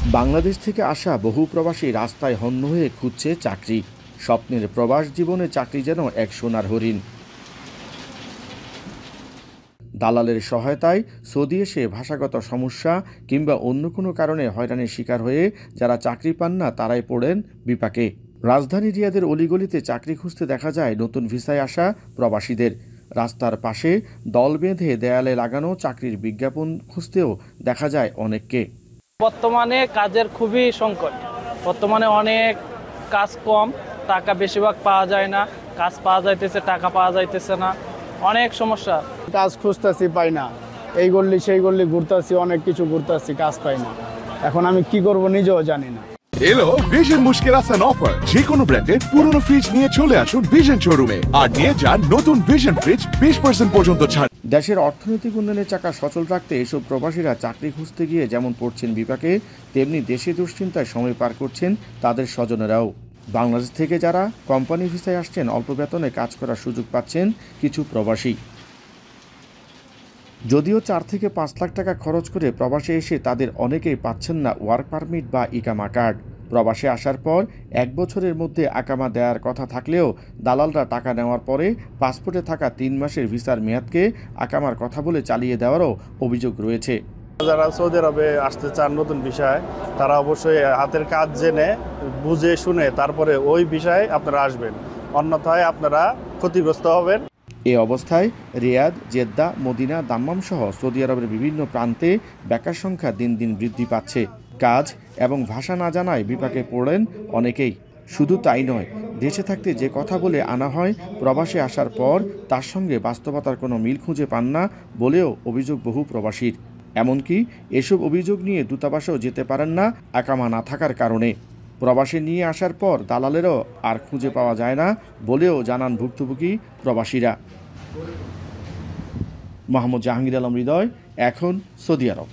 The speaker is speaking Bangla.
বাংলাদেশ থেকে আসা বহু প্রবাসী রাস্তায় হন্য হয়ে খুঁজছে চাকরি। স্বপ্নের প্রবাস জীবনে চাকরি যেন এক সোনার হরিণ। দালালের সহায়তায় সৌদি এসে ভাষাগত সমস্যা কিংবা অন্য কোনো কারণে হয়রানির শিকার হয়ে যারা চাকরি পান না তারাই পড়েন বিপাকে। রাজধানী রিয়াদের অলিগলিতে চাকরি খুঁজতে দেখা যায় নতুন ভিসায় আসা প্রবাসীদের। রাস্তার পাশে দল বেঁধে দেয়ালে লাগানো চাকরির বিজ্ঞাপন খুঁজতেও দেখা যায় অনেককে। বর্তমানে কাজের খুবই সংকট। বর্তমানে অনেক কাজ কম, টাকা বেশিরভাগ পাওয়া যায় না, কাজ পাওয়া যাইতেছে টাকা পাওয়া যাইতেছে না, অনেক সমস্যা। কাজ খুঁজতেছি পাই না, এই গল্লি সেই গল্লি ঘুরতেছি, অনেক কিছু ঘুরতেছি, কাজ পাই না। এখন আমি কি করব নিজেও জানি না। এলো ভিশন মুশকিল আসান অফার। যে কোনো ব্র্যান্ডের পুরনো ফ্রিজ নিয়ে চলে আসুন ভিশন শোরুমে আর নিয়ে যান নতুন ভিশন ফ্রিজ 20% পর্যন্ত ছাড়। দেশের অর্থনৈতিক উন্নয়নের চাকা সচল রাখতে এসব প্রবাসীরা চাকরি খুঁজতে গিয়ে যেমন পড়ছেন বিপাকে, তেমনি দেশে দুশ্চিন্তায় সময় পার করছেন তাদের স্বজনেরাও। বাংলাদেশ থেকে যারা কোম্পানি ভিসায় আসছেন অল্প বেতনে কাজ করার সুযোগ পাচ্ছেন কিছু প্রবাসী। যদিও 4 থেকে 5 লাখ টাকা খরচ করে প্রবাসে এসে তাদের অনেকেই পাচ্ছেন না ওয়ার্ক পারমিট বা ইকামা কার্ড। প্রবাসে আসার পর 1 বছরের মধ্যে আকামা দেওয়ার কথা থাকলেও দালালরা টাকা নেওয়ার পরে পাসপোর্টে থাকা 3 মাসের ভিসার মেয়াদকে আকামার কথা বলে চালিয়ে দেওয়ারও অভিযোগ রয়েছে। যারা সৌদি আরবে আসতে চান নতুন বিষয়, তারা অবশ্যই হাতের কাজ জেনে বুঝে শুনে তারপরে ওই বিষয়ে আপনারা আসবেন, অন্যথায় আপনারা ক্ষতিগ্রস্ত হবেন। এ অবস্থায় রিয়াদ, জেদ্দা, মদিনা, দাম্মাম সহ সৌদি আরবের বিভিন্ন প্রান্তে বেকার সংখ্যা দিন দিন বৃদ্ধি পাচ্ছে। কাজ এবং ভাষা না জানায় বিপাকে পড়েন অনেকেই। শুধু তাই নয়, দেশে থাকতে যে কথা বলে আনা হয় প্রবাসে আসার পর তার সঙ্গে বাস্তবতার কোনো মিল খুঁজে পান না বলেও অভিযোগ বহু প্রবাসীর। এমনকি এসব অভিযোগ নিয়ে দূতাবাসেও যেতে পারেন না আকামা না থাকার কারণে। প্রবাসে নিয়ে আসার পর দালালেরও আর খুঁজে পাওয়া যায় না বলেও জানান ভুক্তভোগী প্রবাসীরা। মোহাম্মদ জাহাঙ্গীর আলম হৃদয়, এখন সৌদি আরব।